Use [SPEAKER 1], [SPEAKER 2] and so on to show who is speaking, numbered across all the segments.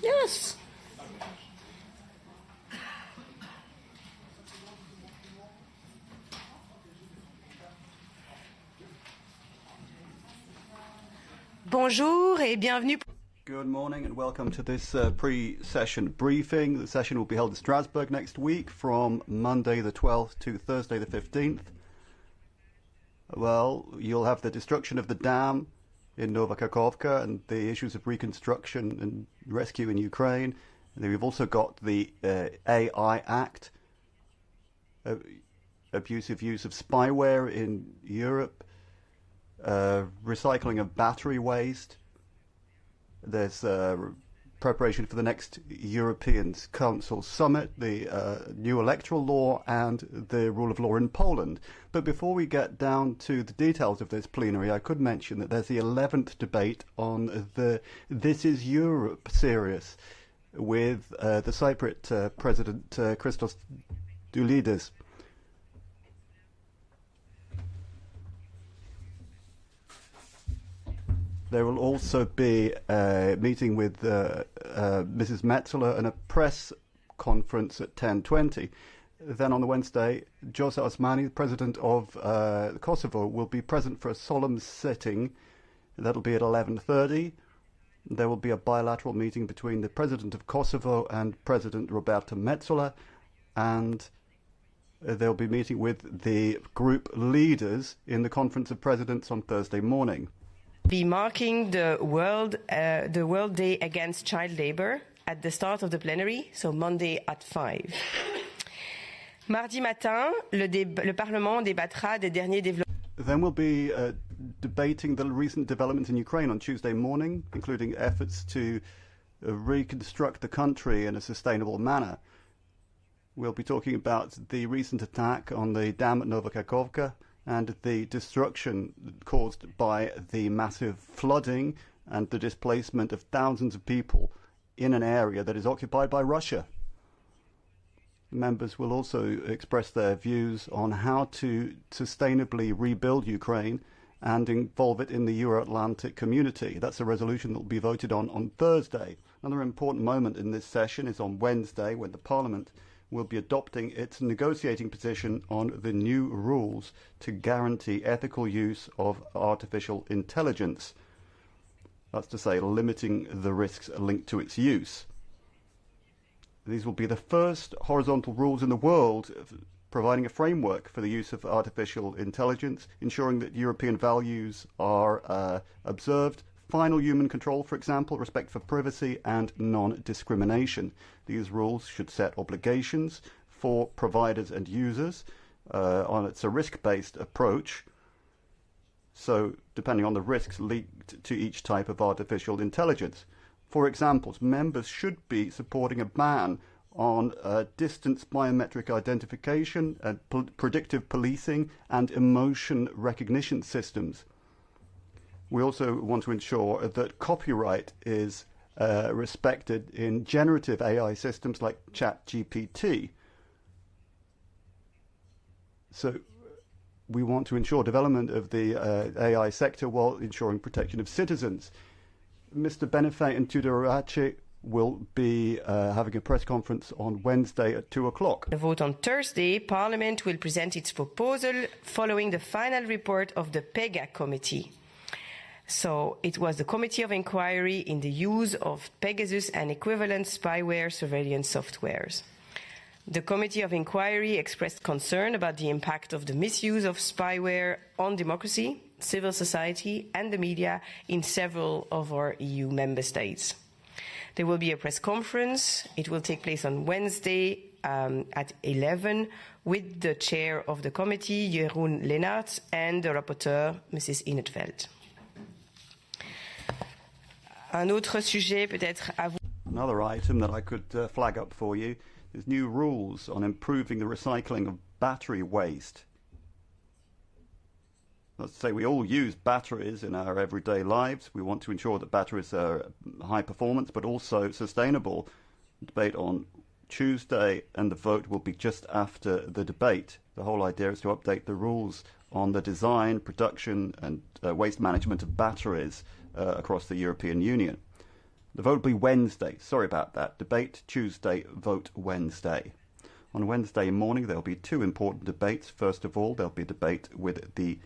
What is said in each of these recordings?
[SPEAKER 1] Yes.
[SPEAKER 2] Bonjour et bienvenue.
[SPEAKER 3] Good morning and welcome to this pre-session briefing. The session will be held in Strasbourg next week from Monday the 12th to Thursday the 15th. Well, you'll have the destruction of the dam in Nova Kakhovka and the issues of reconstruction and rescue in Ukraine. And then we've also got the AI Act, abusive use of spyware in Europe, recycling of battery waste. There's preparation for the next European Council summit, the new electoral law and the rule of law in Poland. But before we get down to the details of this plenary, I could mention that there's the 11th debate on the This is Europe series with the Cypriot President Christos Doulidis. There will also be a meeting with Mrs. Metzola and a press conference at 10:20. Then on the Wednesday, Jose Osmani, the President of Kosovo, will be present for a solemn sitting. That'll be at 11:30. There will be a bilateral meeting between the President of Kosovo and President Roberta Metzola, and they'll be meeting with the group leaders in the Conference of Presidents on Thursday morning.
[SPEAKER 2] Be marking the World Day Against Child Labour at the start of the plenary, so Monday at 5. Mardi matin, le Parlement débattra des derniers développements.
[SPEAKER 3] Then we'll be debating the recent developments in Ukraine on Tuesday morning, including efforts to reconstruct the country in a sustainable manner. We'll be talking about the recent attack on the dam at Nova Kakhovka and the destruction caused by the massive flooding and the displacement of thousands of people in an area that is occupied by Russia. Members will also express their views on how to sustainably rebuild Ukraine and involve it in the Euro-Atlantic community. That's a resolution that will be voted on Thursday. Another important moment in this session is on Wednesday, when the Parliament will be adopting its negotiating position on the new rules to guarantee ethical use of artificial intelligence. That's to say, limiting the risks linked to its use. These will be the first horizontal rules in the world providing a framework for the use of artificial intelligence, ensuring that European values are observed. Final human control, for example, respect for privacy and non-discrimination. These rules should set obligations for providers and users. It's a risk-based approach. So, depending on the risks linked to each type of artificial intelligence. For example, members should be supporting a ban on distance biometric identification, predictive policing, and emotion recognition systems. We also want to ensure that copyright is respected in generative AI systems like ChatGPT. So we want to ensure development of the AI sector while ensuring protection of citizens. Mr. Benefei and Tudorache will be having a press conference on Wednesday at 2 o'clock.
[SPEAKER 2] The vote on Thursday, Parliament will present its proposal following the final report of the PEGA committee. So it was the Committee of Inquiry in the use of Pegasus and equivalent spyware surveillance softwares. The Committee of Inquiry expressed concern about the impact of the misuse of spyware on democracy, civil society and the media in several of our EU member states. There will be a press conference. It will take place on Wednesday at 11 with the chair of the committee, Jeroen Leenaerts, and the rapporteur, Mrs. In 't Veld. Un autre sujet peut-être à vous.
[SPEAKER 3] Another item that I could flag up for you is new rules on improving the recycling of battery waste. Let's say we all use batteries in our everyday lives. We want to ensure that batteries are high performance but also sustainable. Debate on Tuesday and the vote will be just after the debate. The whole idea is to update the rules on the design, production and waste management of batteries across the European Union. The vote will be Wednesday. Sorry about that. Debate Tuesday, vote Wednesday. On Wednesday morning, there will be two important debates. First of all, there will be a debate with the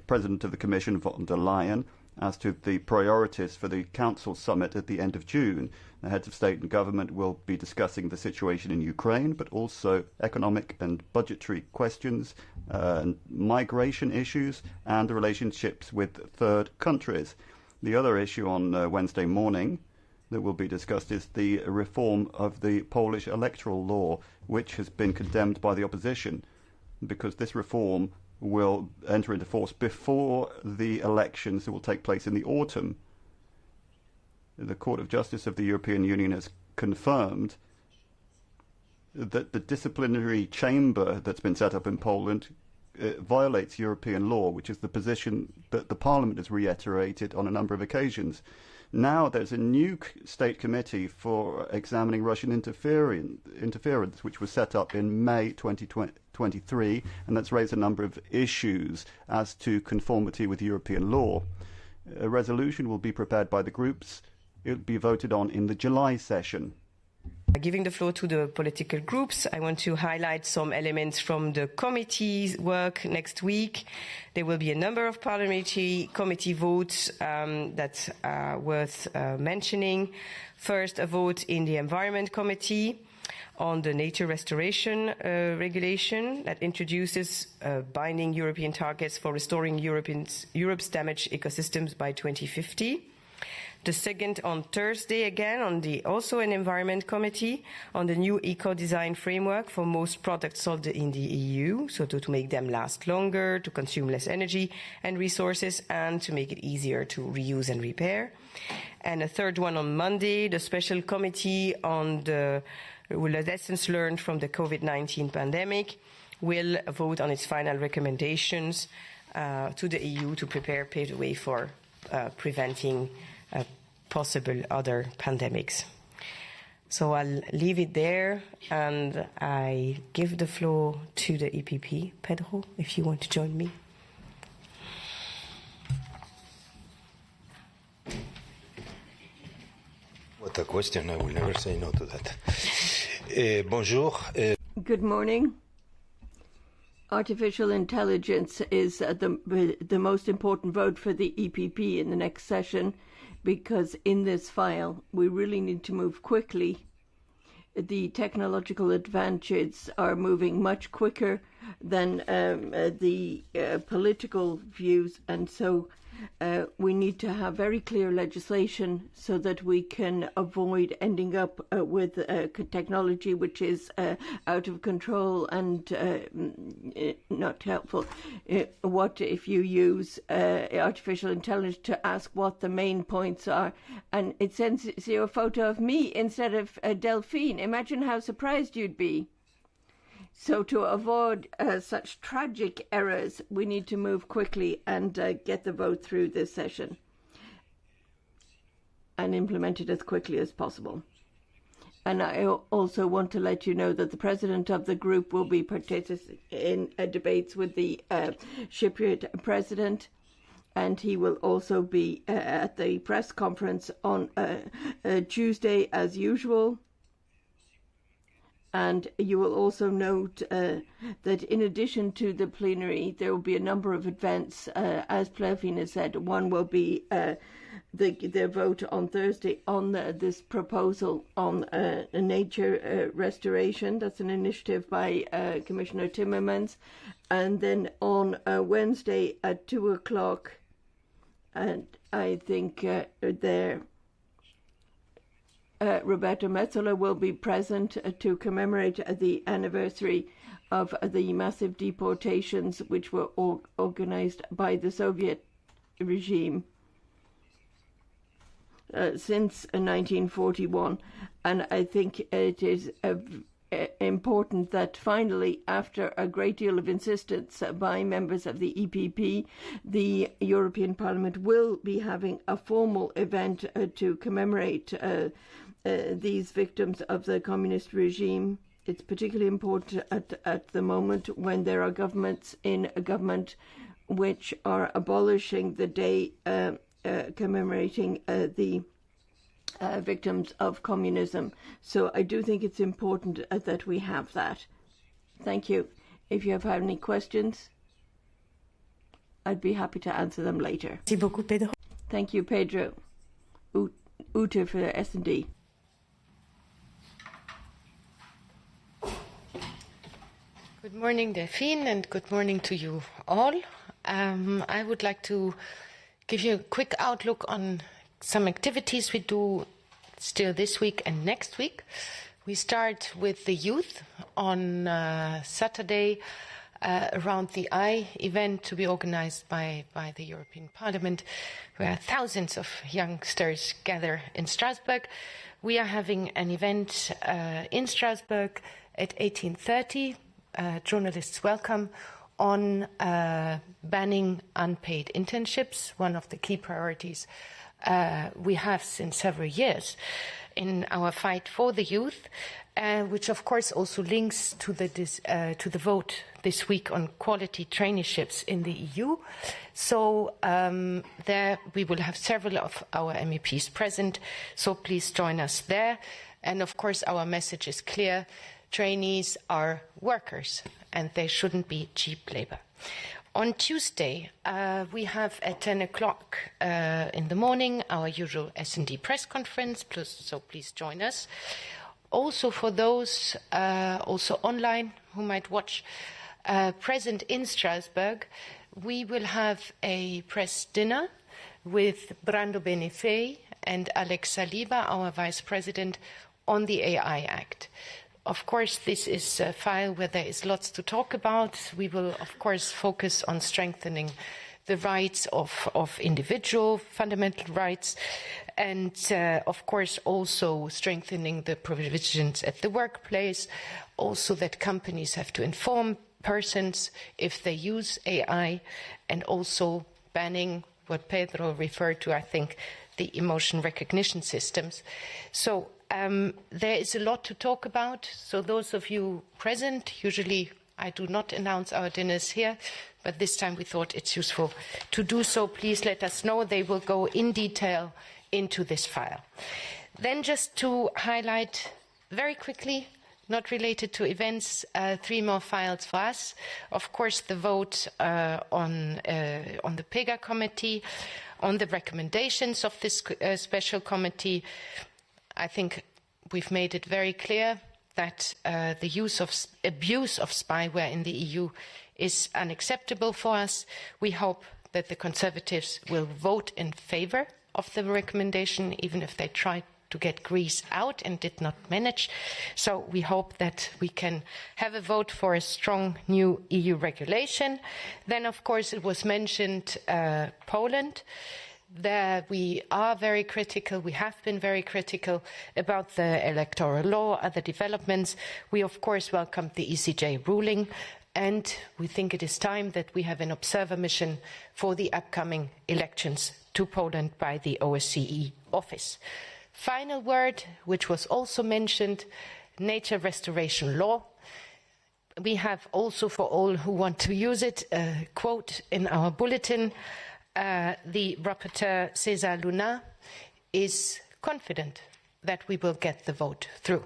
[SPEAKER 3] President of the Commission, von der Leyen, as to the priorities for the Council summit at the end of June. The heads of state and government will be discussing the situation in Ukraine, but also economic and budgetary questions, migration issues, and the relationships with third countries. The other issue on Wednesday morning that will be discussed is the reform of the Polish electoral law, which has been condemned by the opposition, because this reform will enter into force before the elections that will take place in the autumn. The Court of Justice of the European Union has confirmed that the disciplinary chamber that's been set up in Poland violates European law, which is the position that the Parliament has reiterated on a number of occasions. Now there's a new state committee for examining Russian interference, which was set up in May 2023, and that's raised a number of issues as to conformity with European law. A resolution will be prepared by the groups. It will be voted on in the July session.
[SPEAKER 2] Giving the floor to the political groups, I want to highlight some elements from the committee's work next week. There will be a number of parliamentary committee votes that are worth mentioning. First, a vote in the Environment Committee on the Nature Restoration Regulation that introduces binding European targets for restoring Europe's damaged ecosystems by 2050. The second on Thursday, again, on the also an Environment Committee on the new eco-design framework for most products sold in the EU, so to make them last longer, to consume less energy and resources, and to make it easier to reuse and repair. And a third one on Monday, the Special Committee on the lessons learned from the COVID-19 pandemic will vote on its final recommendations to the EU to pave the way for preventing possible other pandemics. So I'll leave it there, and I give the floor to the EPP. Pedro, if you want to join me.
[SPEAKER 1] What a question. I will never say no to that. Bonjour.
[SPEAKER 4] Good morning. Artificial intelligence is the most important vote for the EPP in the next session, because in this file we really need to move quickly. The technological advances are moving much quicker than the political views, and so we need to have very clear legislation so that we can avoid ending up with technology which is out of control and not helpful. What if you use artificial intelligence to ask what the main points are, and it sends you a photo of me instead of Delphine? Imagine how surprised you'd be. So to avoid such tragic errors, we need to move quickly and get the vote through this session and implement it as quickly as possible. And I also want to let you know that the president of the group will be participating in debates with the Cypriot president, and he will also be at the press conference on Tuesday as usual. And you will also note that in addition to the plenary, there will be a number of events. As Plevina said, one will be the vote on Thursday on this proposal on nature restoration. That's an initiative by Commissioner Timmermans. And then on Wednesday at 2 o'clock, and I think there... Roberto Metsola will be present to commemorate the anniversary of the massive deportations which were organized by the Soviet regime since 1941. And I think it is important that finally, after a great deal of insistence by members of the EPP, the European Parliament will be having a formal event to commemorate these victims of the communist regime. It's particularly important at the moment when there are governments in a government which are abolishing the day commemorating the victims of communism. So I do think it's important that we have that. Thank you. If you have any questions, I'd be happy to answer them later.
[SPEAKER 2] Merci beaucoup, Pedro.
[SPEAKER 4] Thank you, Pedro. Ute for S&D.
[SPEAKER 5] Good morning, Delphine, and good morning to you all. I would like to give you a quick outlook on some activities we do still this week and next week. We start with the youth on Saturday around the event to be organized by the European Parliament, where thousands of youngsters gather in Strasbourg. We are having an event in Strasbourg at 18:30. Journalists welcome, on banning unpaid internships, one of the key priorities we have since several years in our fight for the youth, which of course also links to the vote this week on quality traineeships in the EU. So there we will have several of our MEPs present, so please join us there. And of course our message is clear: trainees are workers and they shouldn't be cheap labor. On Tuesday, we have at 10 o'clock in the morning our usual S&D press conference, so please join us. Also for those also online who might watch, present in Strasbourg, we will have a press dinner with Brando Benifei and Alex Saliba, our Vice President, on the AI Act. Of course, this is a file where there is lots to talk about. We will, of course, focus on strengthening the rights of individual fundamental rights and, of course, also strengthening the provisions at the workplace, also that companies have to inform persons if they use AI, and also banning what Pedro referred to, I think, the emotion recognition systems. So there is a lot to talk about. So those of you present, usually I do not announce our dinners here, but this time we thought it's useful to do so. Please let us know. They will go in detail into this file. Then just to highlight very quickly, not related to events, 3 more files for us. Of course, the vote on the PEGA committee, on the recommendations of this special committee. I think we've made it very clear that the use of abuse of spyware in the EU is unacceptable for us. We hope that the Conservatives will vote in favour of the recommendation, even if they tried to get Greece out and did not manage. So we hope that we can have a vote for a strong new EU regulation. Then, of course, it was mentioned Poland. There we are very critical, we have been very critical about the electoral law, other developments. We of course welcome the ECJ ruling, and we think it is time that we have an observer mission for the upcoming elections to Poland by the OSCE office. Final word, which was also mentioned, nature restoration law. We have also, for all who want to use it, a quote in our bulletin. The rapporteur, César Luna, is confident that we will get the vote through.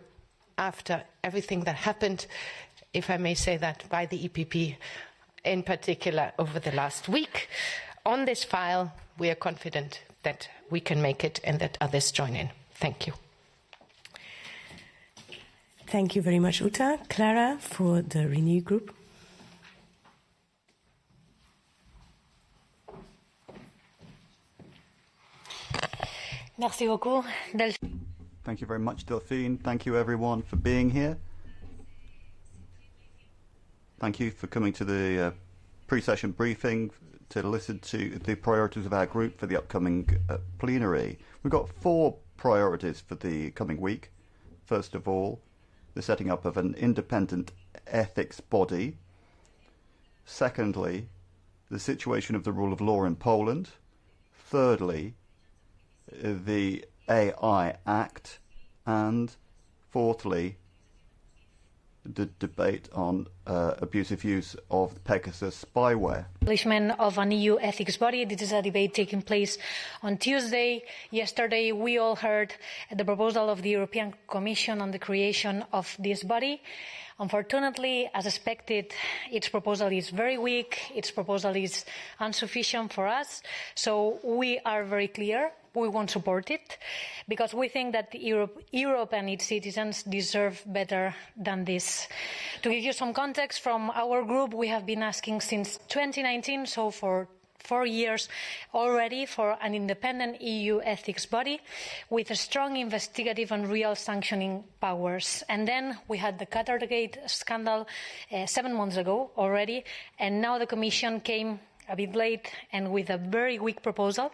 [SPEAKER 5] After everything that happened, if I may say that, by the EPP, in particular over the last week, on this file, we are confident that we can make it and that others join in. Thank you.
[SPEAKER 2] Thank you very much, Uta. Clara, for the Renew Group.
[SPEAKER 6] Merci beaucoup.
[SPEAKER 3] Thank you very much, Delphine. Thank you, everyone, for being here. Thank you for coming to the pre-session briefing to listen to the priorities of our group for the upcoming plenary. We've got 4 priorities for the coming week. First of all, the setting up of an independent ethics body. Secondly, the situation of the rule of law in Poland. Thirdly, the AI Act. And fourthly, the debate on abusive use of Pegasus spyware.
[SPEAKER 6] Establishment of an EU ethics body. This is a debate taking place on Tuesday. Yesterday, we all heard the proposal of the European Commission on the creation of this body. Unfortunately, as expected, its proposal is very weak. Its proposal is insufficient for us. So we are very clear. We won't support it because we think that Europe and its citizens deserve better than this. To give you some context from our group, we have been asking since 2019, so for 4 years already, for an independent EU ethics body with a strong investigative and real sanctioning powers. And then we had the Qatargate scandal 7 months ago already, and now the Commission came a bit late and with a very weak proposal,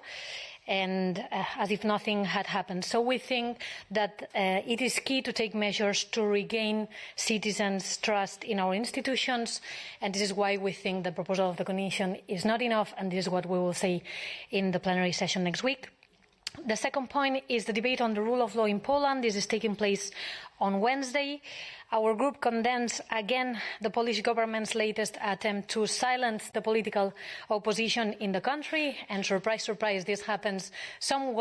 [SPEAKER 6] and as if nothing had happened. So we think that it is key to take measures to regain citizens' trust in our institutions, and this is why we think the proposal of the Commission is not enough, and this is what we will say in the plenary session next week. The second point is the debate on the rule of law in Poland. This is taking place on Wednesday. Our group condemns again the Polish government's latest attempt to silence the political opposition in the country. And surprise, surprise, this happens some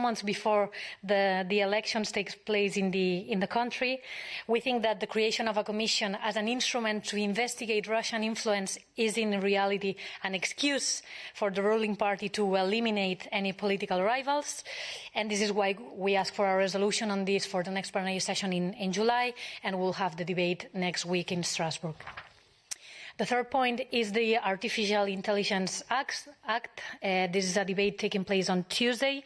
[SPEAKER 6] months before the elections takes place in the country. We think that the creation of a commission as an instrument to investigate Russian influence is in reality an excuse for the ruling party to eliminate any political rivals. And this is why we ask for a resolution on this for the next plenary session in July, and we'll have the debate next week in Strasbourg. The third point is the Artificial Intelligence Act. This is a debate taking place on Tuesday.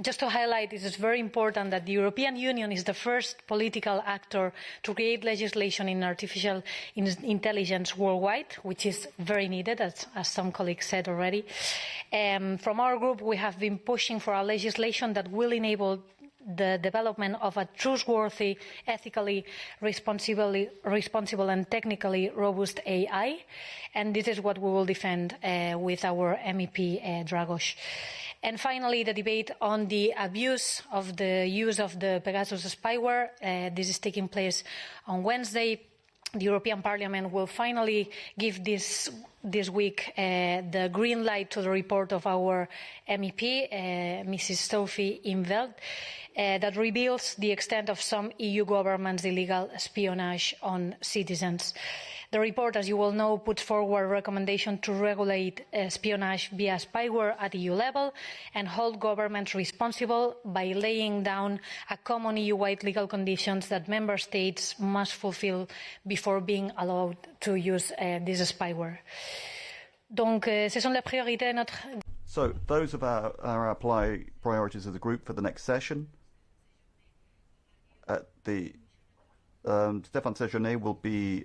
[SPEAKER 6] Just to highlight, it is very important that the European Union is the first political actor to create legislation in artificial intelligence worldwide, which is very needed, as some colleagues said already. From our group, we have been pushing for a legislation that will enable the development of a trustworthy, ethically responsible and technically robust AI, and this is what we will defend with our MEP Dragos. And finally, the debate on the abuse of the use of the Pegasus spyware. This is taking place on Wednesday. The European Parliament will finally give this week the green light to the report of our MEP, Mrs. Sophie in 't Veld, that reveals the extent of some EU governments' illegal espionage on citizens. The report, as you all know, puts forward a recommendation to regulate espionage via spyware at EU level and hold governments responsible by laying down a common EU-wide legal conditions that member states must fulfill before being allowed to use this spyware. Donc, ce sont les priorités de notre...
[SPEAKER 3] So, those are our priorities of the group for the next session. Stéphane Séjourné will be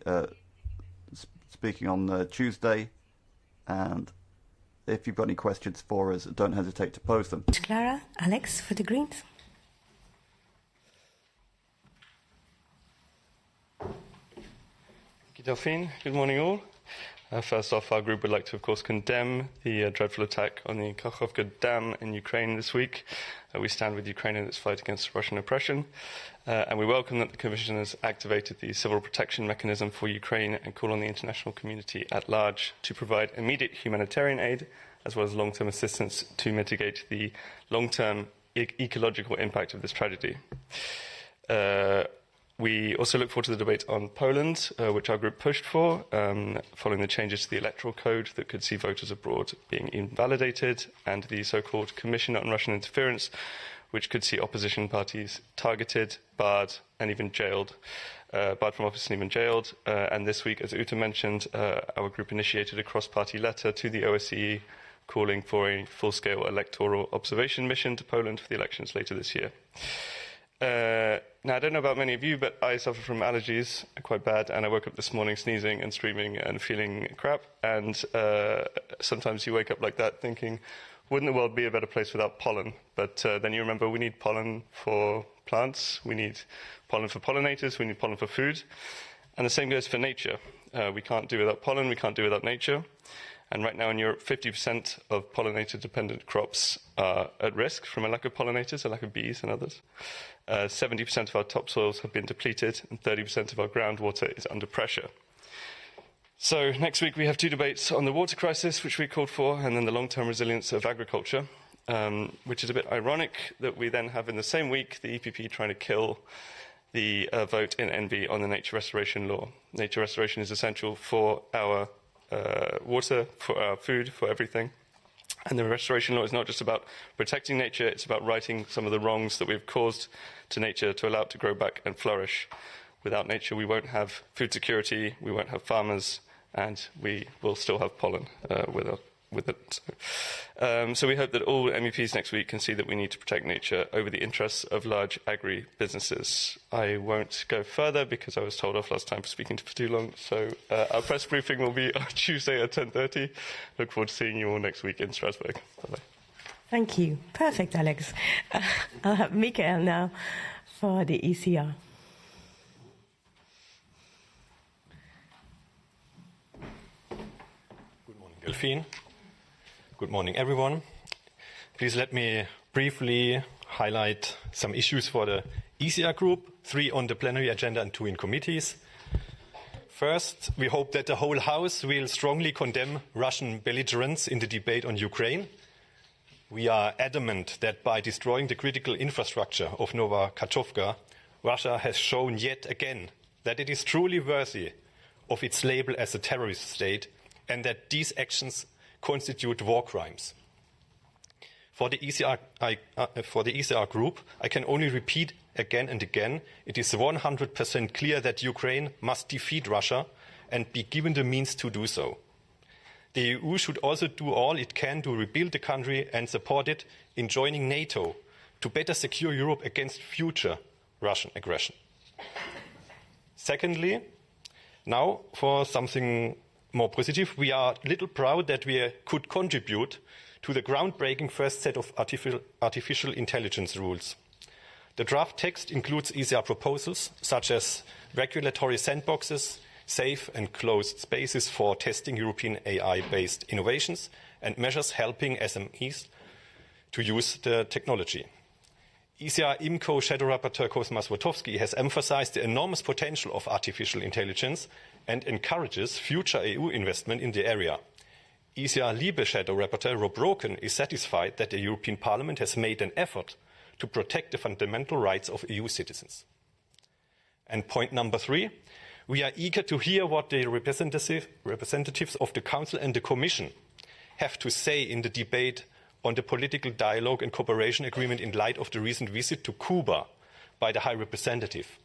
[SPEAKER 3] speaking on Tuesday, and if you've got any questions for us, don't hesitate to pose them.
[SPEAKER 2] Clara, Alex for the Greens.
[SPEAKER 7] Thank you, Delphine. Good morning, all. First off, our group would like to, of course, condemn the dreadful attack on the Kakhovka Dam in Ukraine this week. We stand with Ukraine in its fight against Russian oppression, and we welcome that the Commission has activated the civil protection mechanism for Ukraine and call on the international community at large to provide immediate humanitarian aid as well as long-term assistance to mitigate the long-term ecological impact of this tragedy. We also look forward to the debate on Poland, which our group pushed for, following the changes to the electoral code that could see voters abroad being invalidated, and the so-called Commission on Russian Interference, which could see opposition parties targeted, barred, and even jailed, barred from office and even jailed. And this week, as Uta mentioned, our group initiated a cross-party letter to the OSCE calling for a full-scale electoral observation mission to Poland for the elections later this year. Now, I don't know about many of you, but I suffer from allergies, quite bad, and I woke up this morning sneezing and screaming and feeling crap, and sometimes you wake up like that thinking, wouldn't the world be a better place without pollen? But then you remember we need pollen for plants, we need pollen for pollinators, we need pollen for food, and the same goes for nature. We can't do without pollen, we can't do without nature. And right now in Europe, 50% of pollinator-dependent crops are at risk from a lack of pollinators, a lack of bees and others. 70% of our topsoils have been depleted, and 30% of our groundwater is under pressure. So next week we have 2 debates on the water crisis, which we called for, and then the long-term resilience of agriculture, which is a bit ironic that we then have in the same week the EPP trying to kill the vote in NV on the nature restoration law. Nature restoration is essential for our water, for our food, for everything. And the restoration law is not just about protecting nature, it's about righting some of the wrongs that we've caused to nature to allow it to grow back and flourish. Without nature, we won't have food security, we won't have farmers, and we will still have pollen with it. So we hope that all MEPs next week can see that we need to protect nature over the interests of large agri-businesses. I won't go further because I was told off last time for speaking for too long. So our press briefing will be on Tuesday at 10:30. Look forward to seeing you all next week in Strasbourg. Bye-bye.
[SPEAKER 2] Thank you. Perfect, Alex. I'll have Michael now for the ECR.
[SPEAKER 1] Good morning, Delphine. Good morning, everyone. Please let me briefly highlight some issues for the ECR group, 3 on the plenary agenda and 2 in committees. First, we hope that the whole House will strongly condemn Russian belligerence in the debate on Ukraine. We are adamant that by destroying the critical infrastructure of Novakachovka, Russia has shown yet again that it is truly worthy of its label as a terrorist state, and that these actions constitute war crimes. For the ECR group, I can only repeat again and again, it is 100% clear that Ukraine must defeat Russia and be given the means to do so. The EU should also do all it can to rebuild the country and support it in joining NATO to better secure Europe against future Russian aggression. Secondly, now for something more positive, we are a little proud that we could contribute to the groundbreaking first set of artificial intelligence rules. The draft text includes ECR proposals such as regulatory sandboxes, safe and closed spaces for testing European AI-based innovations, and measures helping SMEs to use the technology. ECR IMCO Shadow Rapporteur Cosma Swatowski has emphasized the enormous potential of artificial intelligence and encourages future EU investment in the area. ECR Libe Shadow Rapporteur Rob Broken is satisfied that the European Parliament has made an effort to protect the fundamental rights of EU citizens. And point number 3, we are eager to hear what the representatives of the Council and the Commission have to say in the debate on the political dialogue and cooperation agreement in light of the recent visit to Cuba by the High Representative.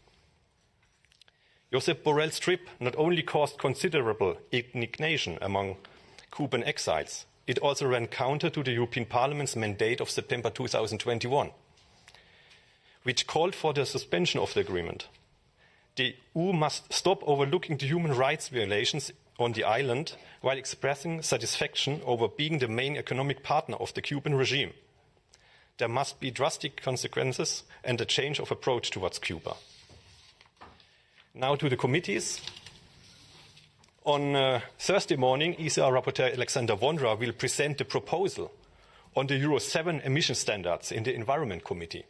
[SPEAKER 1] Josep Borrell's trip not only caused considerable indignation among Cuban exiles, it also ran counter to the European Parliament's mandate of September 2021, which called for the suspension of the agreement. The EU must stop overlooking the human rights violations on the island while expressing satisfaction over being the main economic partner of the Cuban regime. There must be drastic consequences and a change of approach towards Cuba. Now to the committees. On Thursday morning, ECR Rapporteur Alexander Vondra will present the proposal on the Euro 7 emission standards in the Environment Committee.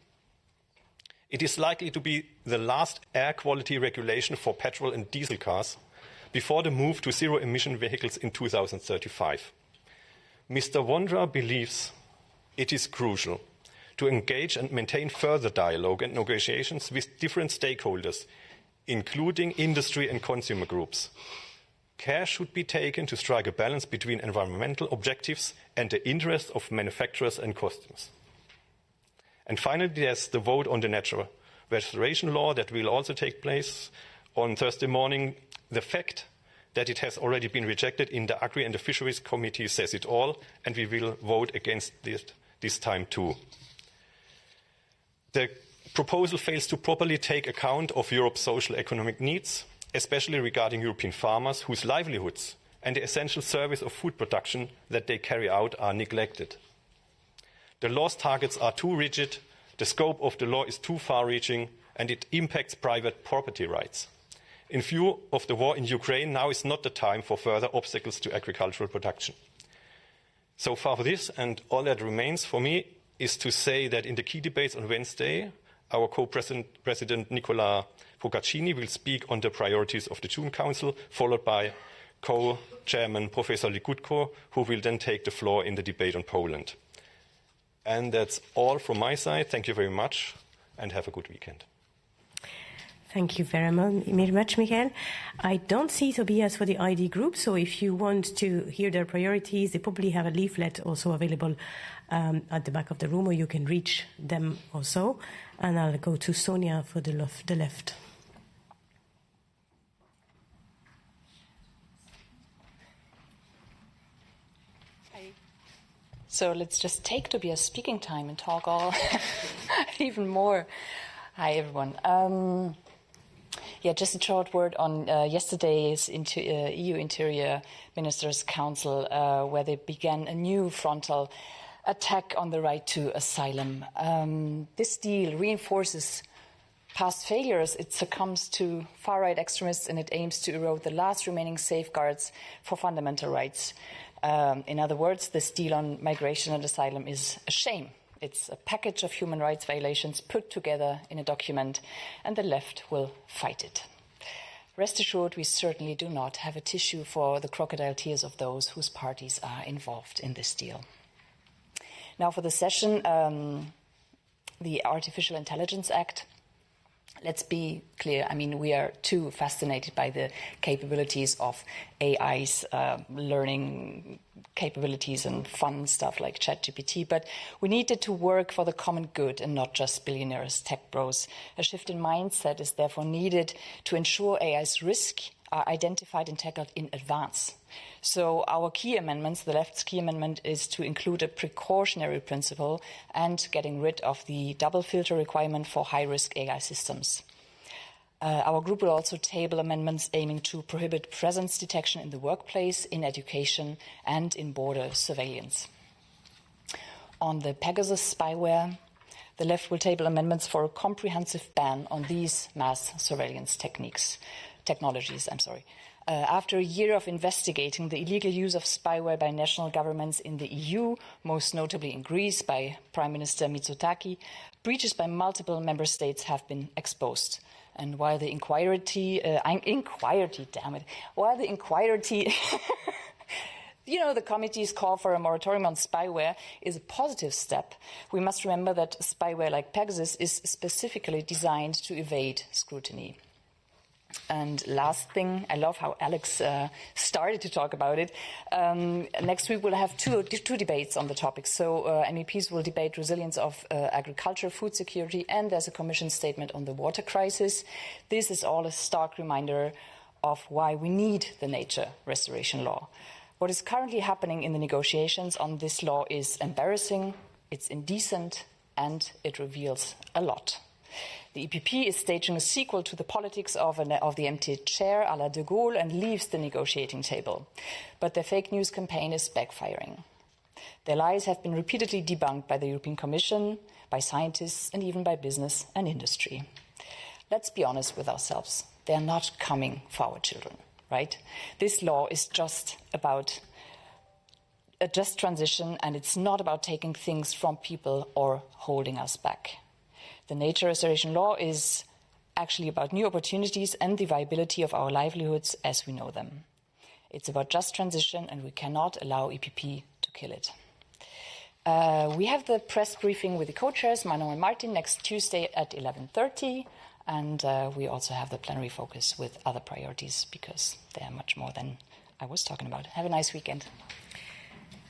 [SPEAKER 1] It is likely to be the last air quality regulation for petrol and diesel cars before the move to zero-emission vehicles in 2035. Mr. Vondra believes it is crucial to engage and maintain further dialogue and negotiations with different stakeholders, including industry and consumer groups. Care should be taken to strike a balance between environmental objectives and the interests of manufacturers and customers. And finally, there's the vote on the natural restoration law that will also take place on Thursday morning. The fact that it has already been rejected in the Agri and the Fisheries Committee says it all, and we will vote against this time too. The proposal fails to properly take account of Europe's social economic needs, especially regarding European farmers whose livelihoods and the essential service of food production that they carry out are neglected. The law's targets are too rigid, the scope of the law is too far-reaching, and it impacts private property rights. In view of the war in Ukraine, now is not the time for further obstacles to agricultural production. So far for this, and all that remains for me is to say that in the key debates on Wednesday, our co-president Nicola Procaccini will speak on the priorities of the June Council, followed by co-chairman Professor Legutko, who will then take the floor in the debate on Poland. And that's all from my side. Thank you very much, and have a good weekend.
[SPEAKER 2] Thank you very much, Michael. I don't see Tobias for the ID group, so if you want to hear their priorities, they probably have a leaflet also available at the back of the room, or you can reach them also. And I'll go to Sonia for the left.
[SPEAKER 8] So let's just take Tobias' speaking time and talk all even more. Hi, everyone. Just a short word on yesterday's EU Interior Ministers' Council, where they began a new frontal attack on the right to asylum. This deal reinforces past failures. It succumbs to far-right extremists, and it aims to erode the last remaining safeguards for fundamental rights. In other words, this deal on migration and asylum is a shame. It's a package of human rights violations put together in a document, and the left will fight it. Rest assured, we certainly do not have a tissue for the crocodile tears of those whose parties are involved in this deal. Now for the session, the Artificial Intelligence Act. Let's be clear. I mean, we are too fascinated by the capabilities of AI's learning capabilities and fun stuff like ChatGPT, but we needed to work for the common good and not just billionaires, tech bros. A shift in mindset is therefore needed to ensure AI's risk are identified and tackled in advance. So our key amendments, the left's key amendment, is to include a precautionary principle and getting rid of the double filter requirement for high-risk AI systems. Our group will also table amendments aiming to prohibit presence detection in the workplace, in education, and in border surveillance. On the Pegasus spyware, the left will table amendments for a comprehensive ban on these mass surveillance technologies. After a year of investigating the illegal use of spyware by national governments in the EU, most notably in Greece by Prime Minister Mitsotakis, breaches by multiple member states have been exposed. And while the inquiry, the committee's call for a moratorium on spyware is a positive step, we must remember that spyware like Pegasus is specifically designed to evade scrutiny. And last thing, I love how Alex started to talk about it. Next week we'll have two debates on the topic. So MEPs will debate resilience of agriculture, food security, and there's a Commission statement on the water crisis. This is all a stark reminder of why we need the nature restoration law. What is currently happening in the negotiations on this law is embarrassing, it's indecent, and it reveals a lot. The EPP is staging a sequel to the politics of the empty chair à la de Gaulle and leaves the negotiating table. But their fake news campaign is backfiring. Their lies have been repeatedly debunked by the European Commission, by scientists, and even by business and industry. Let's be honest with ourselves. They are not coming for our children, right? This law is just about a just transition, and it's not about taking things from people or holding us back. The nature restoration law is actually about new opportunities and the viability of our livelihoods as we know them. It's about just transition, and we cannot allow EPP to kill it. We have the press briefing with the co-chairs, Manon and Martin, next Tuesday at 11:30, and we also have the plenary focus with other priorities because they are much more than I was talking about. Have a nice weekend.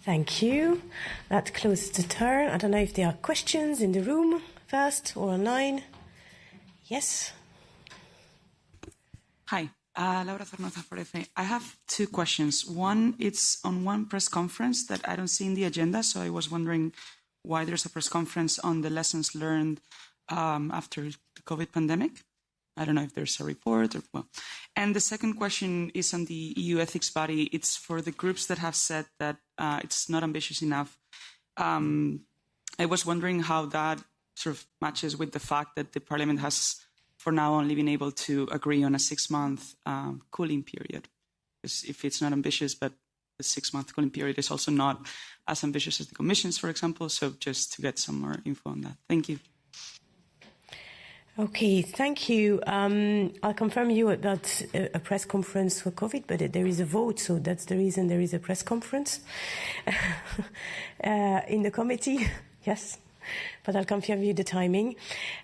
[SPEAKER 2] Thank you. That closes the turn. I don't know if there are questions in the room first or online. Yes.
[SPEAKER 9] Hi, Laura Zornoza for EFE. I have two questions. One, it's on one press conference that I don't see in the agenda, so I was wondering why there's a press conference on the lessons learned after the COVID pandemic. I don't know if there's a report or well. And the second question is on the EU ethics body. It's for the groups that have said that it's not ambitious enough. I was wondering how that sort of matches with the fact that the Parliament has, for now, only been able to agree on a 6-month cooling period. Because if it's not ambitious, but the 6-month cooling period is also not as ambitious as the Commission's, for example. So just to get some more info on that. Thank you.
[SPEAKER 2] Okay, thank you. I'll confirm you about a press conference for COVID, but there is a vote, so that's the reason there is a press conference in the committee. Yes, but I'll confirm you the timing.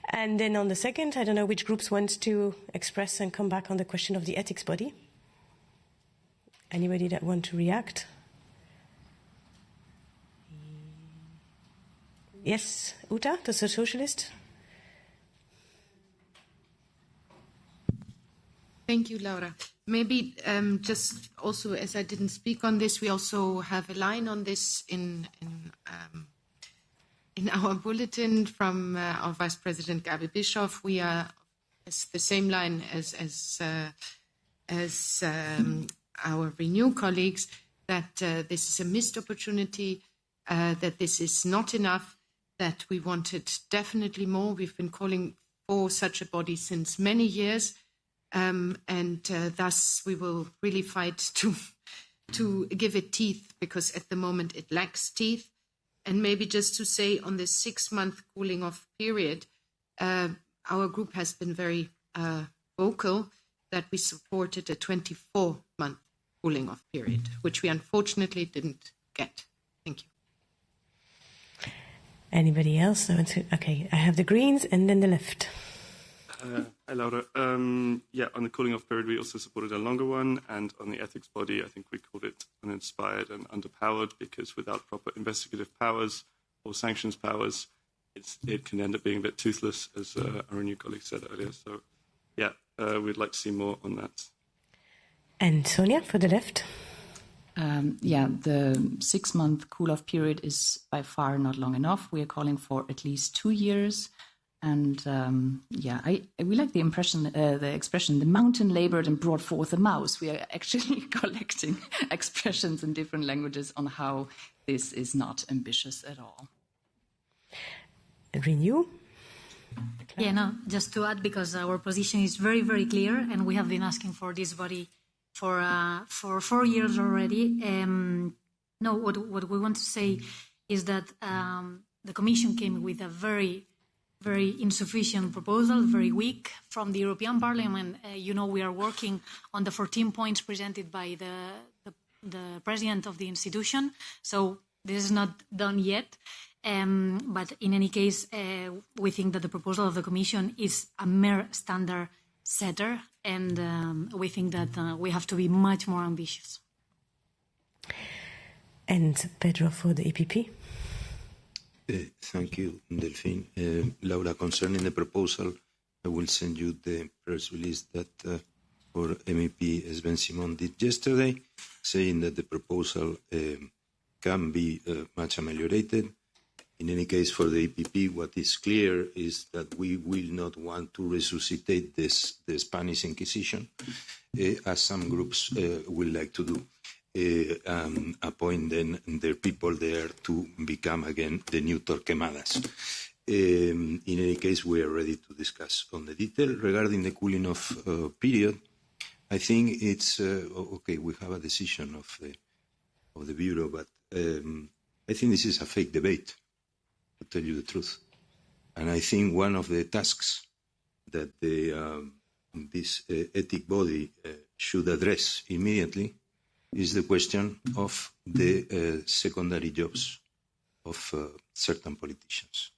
[SPEAKER 2] And then on the second, I don't know which groups want to express and come back on the question of the ethics body. Anybody that want to react? Yes, Uta, the socialist.
[SPEAKER 5] Thank you, Laura. Maybe just also, as I didn't speak on this, we also have a line on this in our bulletin from our Vice President Gabi Bischoff. We are the same line as our Renew colleagues, that this is a missed opportunity, that this is not enough, that we wanted definitely more. We've been calling for such a body since many years. And thus we will really fight to give it teeth, because at the moment it lacks teeth. And maybe just to say on this 6-month cooling off period, our group has been very vocal that we supported a 24-month cooling off period, which we unfortunately didn't get. Thank you.
[SPEAKER 2] Anybody else? Okay, I have the Greens and then the left.
[SPEAKER 7] Hi, Laura. On the cooling off period, we also supported a longer one. And on the ethics body, I think we called it uninspired and underpowered, because without proper investigative powers or sanctions powers, it can end up being a bit toothless, as our new colleague said earlier. So, we'd like to see more on that.
[SPEAKER 2] And Sonia, for the left.
[SPEAKER 8] The 6-month cool-off period is by far not long enough. We are calling for at least 2 years. And we like the expression, the mountain labored and brought forth a mouse. We are actually collecting expressions in different languages on how this is not ambitious at all.
[SPEAKER 2] Renew?
[SPEAKER 6] Just to add, because our position is very, very clear, and we have been asking for this body for 4 years already. What we want to say is that the Commission came with a very insufficient proposal, very weak, from the European Parliament. We are working on the 14 points presented by the president of the institution. So this is not done yet. But in any case, we think that the proposal of the Commission is a mere standard setter, and we think that we have to be much more ambitious.
[SPEAKER 2] And Pedro for the EPP.
[SPEAKER 10] Thank you, Delphine. Laura, concerning the proposal, I will send you the press release that our MEP Sven Simon did yesterday, saying that the proposal can be much ameliorated. In any case, for the EPP, what is clear is that we will not want to resuscitate the Spanish Inquisition, as some groups would like to do. Appoint then their people there to become again the new Torquemadas. In any case, we are ready to discuss on the detail. Regarding the cooling off period, I think it's okay. We have a decision of the Bureau, but I think this is a fake debate, to tell you the truth. And I think one of the tasks that this ethic body should address immediately is the question of the secondary jobs of certain politicians,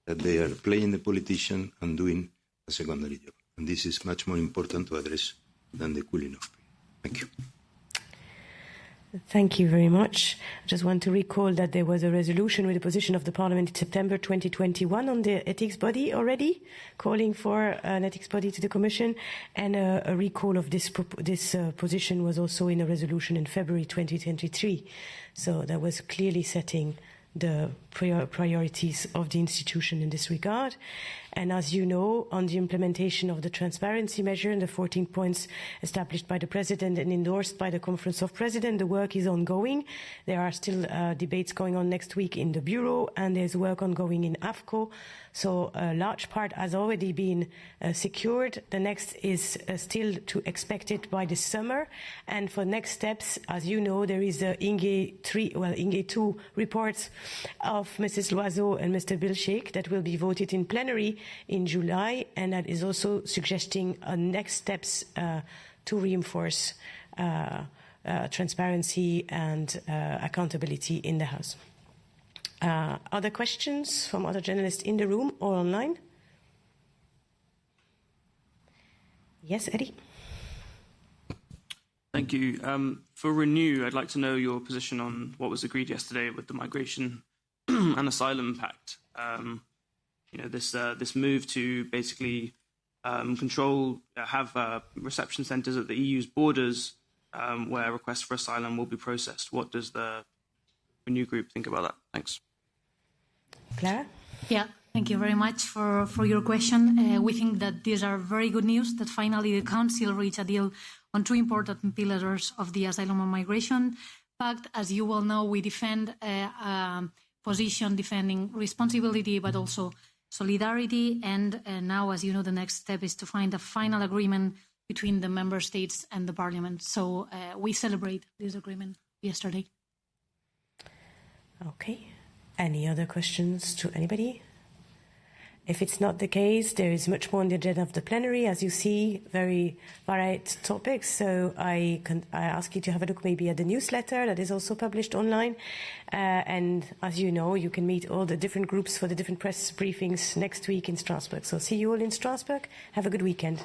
[SPEAKER 10] that they are playing the politician and doing a secondary job. And this is much more important to address than the cooling off period. Thank you.
[SPEAKER 2] Thank you very much. I just want to recall that there was a resolution with the position of the Parliament in September 2021 on the ethics body already, calling for an ethics body to the Commission, and a recall of this position was also in a resolution in February 2023. So that was clearly setting the priorities of the institution in this regard. And as you know, on the implementation of the transparency measure and the 14 points established by the President and endorsed by the Conference of Presidents, the work is ongoing. There are still debates going on next week in the Bureau, and there's work ongoing in AFCO. So a large part has already been secured. The next is still to expect it by the summer. And for next steps, as you know, there is the INGE 2 reports of Mrs. Loiseau and Mr. Bilshik that will be voted in plenary in July, and that is also suggesting next steps to reinforce transparency and accountability in the House. Other questions from other journalists in the room or online? Yes, Eddie?
[SPEAKER 11] Thank you. For Renew, I'd like to know your position on what was agreed yesterday with the Migration and Asylum Pact. This move to basically have reception centres at the EU's borders where requests for asylum will be processed. What does the Renew group think about that? Thanks.
[SPEAKER 2] Clara?
[SPEAKER 6] Yeah, thank you very much for your question. We think that these are very good news, that finally the Council reached a deal on two important pillars of the Asylum and Migration Pact. As you well know, we defend a position defending responsibility but also solidarity. And now, as you know, the next step is to find a final agreement between the Member States and the Parliament. So we celebrate this agreement yesterday.
[SPEAKER 2] Okay. Any other questions to anybody? If it's not the case, there is much more on the agenda of the plenary, as you see, very varied topics. So I ask you to have a look maybe at the newsletter that is also published online. And as you know, you can meet all the different groups for the different press briefings next week in Strasbourg. So see you all in Strasbourg. Have a good weekend.